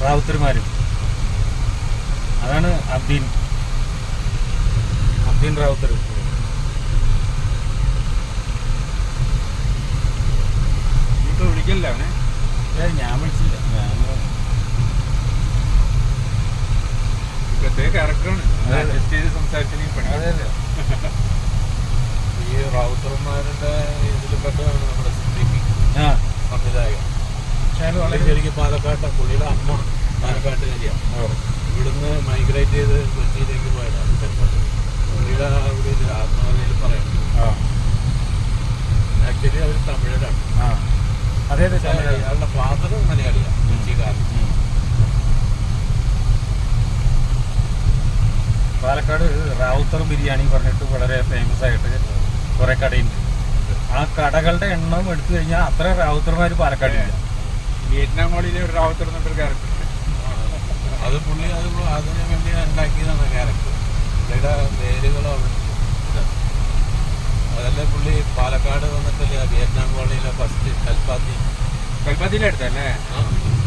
റാവുത്തർമാരും. അതാണ് അബ്ദീൻ റാവുത്തർ. വിളിക്കല്ലേ അവനെ? ഞാൻ വിളിച്ചില്ല. ഞാൻ പ്രത്യേക ക്യാരക്ടറാണ്. അഡ്ജസ്റ്റ് ചെയ്ത് സംസാരിച്ചെങ്കിൽ പണി. അതെ അതെ. ഈ റാവുത്തർമാരുടെ ഇതിൽപ്പെട്ടതാണ് നമ്മുടെ സിദ്ദീഖി സംവിധായകൻ. ശരിക്കും പാലക്കാട്ടെ പുള്ളിയുടെ അമ്മ പാലക്കാട്ടുകാരിയാണ്. ഇവിടുന്ന് മൈഗ്രേറ്റ് ചെയ്ത് കൊച്ചിയിലേക്ക് പോയതാണ്. പുള്ളിയുടെ അവിടെ ആത്മകഥയിൽ പറയുന്നത് ആക്ച്വലി അവർ തമിഴരാണ്. അതെ അതെ. അയാളുടെ ഫാദർ മലയാളിയാണ്, കൊച്ചിക്കാരൻ. പാലക്കാട് റാവുത്തർ ബിരിയാണി പറഞ്ഞിട്ട് വളരെ ഫേമസ് ആയിട്ട് കുറെ കടയുണ്ട്. ആ കടകളുടെ എണ്ണം എടുത്തു കഴിഞ്ഞാൽ അത്ര റാവുത്തർമാർ പാലക്കാടില്ല. വിയറ്റ്നാം മോളിലെ ഒരു റാവുത്തർ എന്നൊരു ക്യാരക്ടർ. അത് പുള്ളി അതിന് വേണ്ടി ഉണ്ടാക്കിയതാണ് ക്യാരക്ടർ. പുള്ളിയുടെ പേരുകളോ അതല്ലേ പുള്ളി പാലക്കാട് വന്നിട്ടില്ല വിയറ്റ്നാം കോളനിയിലെ ഫസ്റ്റ് കൽപ്പാത്തിയിലെടുത്തല്ലേ?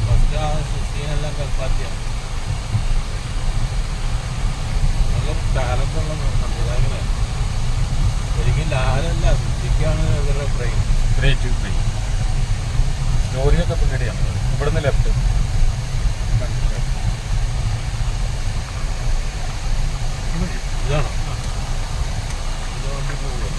ഫസ്റ്റ് ആ സീനെല്ലാം കൽപ്പാത്തിയാണ്. നല്ല ടാലന്റുള്ള സംവിധായകനാണ്. ശരിക്കും ലാലല്ല, സിദ്ദിഖാണ് ഇവരുടെ ബ്രെയിൻ. സ്റ്റോറിയൊക്കെ പിന്നീടാണ്. ഇവിടുന്ന് ലെഫ്റ്റ് ഇതാണോ? ഇത് വണ്ടി പോകുമോ?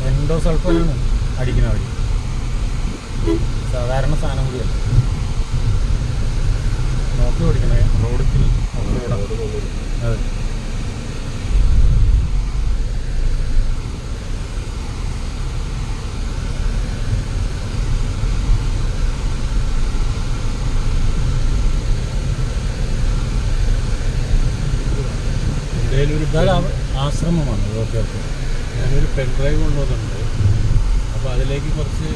എൻഡോസൾഫാനാണ് അടിക്കുന്ന വഴി. സാധാരണ സാധനം കൂടിയല്ല. നോക്കി ഓടിക്കണേ റോഡിൽ. അതെ. ആശ്രമമാണ്. Okay okay. ഞാനൊരു പെൻഡ്രൈവ് കൊണ്ടുവന്നിട്ടുണ്ട്. അപ്പോൾ അതിലേക്ക് കുറച്ച്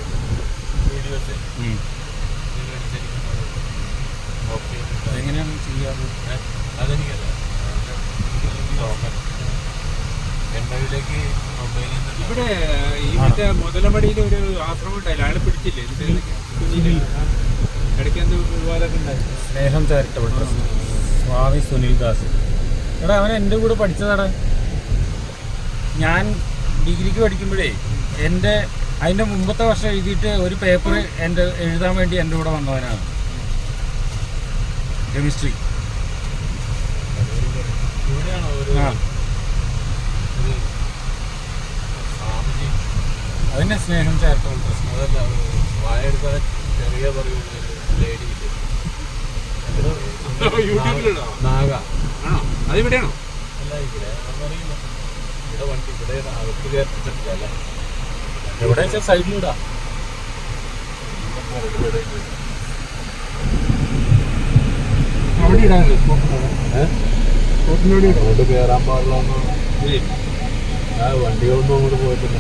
വീഡിയോസ് എങ്ങനെയാണ് ചെയ്യാറ്? അതെനിക്കല്ല, പെൻഡ്രൈവിലേക്ക് മൊബൈലിൽ നിന്ന്. ഇവിടെ ഈ മറ്റേ മുതലമടിയിൽ ഒരു ആശ്രമം ഉണ്ടായില്ല, അയാളെ പിടിച്ചില്ലേ? ഇടയ്ക്ക് എന്ത് വിവാദമൊക്കെ ഉണ്ടായി. സ്നേഹം ചാരിറ്റബിൾ ട്രസ്റ്റ് സ്വാമി സുനിൽ ദാസ്. എടാ അവൻ എൻ്റെ കൂടെ പഠിച്ചതാടാ. ഞാൻ ഡിഗ്രിക്ക് പഠിക്കുമ്പോഴേ അതിൻ്റെ മുമ്പത്തെ വർഷം എഴുതിയിട്ട് ഒരു പേപ്പർ എഴുതാൻ വേണ്ടി എൻ്റെ കൂടെ വന്നവനാണ്. കെമിസ്ട്രി. ഇവിടെയാണോ ഒരു അതിൻ്റെ സ്നേഹം ചാരിറ്റബിൾ ട്രസ്റ്റ്. അതല്ല, വായെടുക്കാൻ ചെറിയ പറയുന്ന ലേഡി യൂട്യൂബിലിടോ? നാഗ ആണോ? അതിവിടെയാണോ? അല്ല, ഇവിടെ അറിയില്ല. ഇവിടെ വണ്ടി ഇവിടെ അകത്ത് കയറ്റിട്ടില്ല അല്ലേ? എവിടെ സൈഡിലൂടാ. അവിടെ ഇടാൻ അങ്ങോട്ട് കയറാൻ പാടില്ല. വണ്ടികളൊന്നും അങ്ങോട്ട് പോയിട്ടില്ല.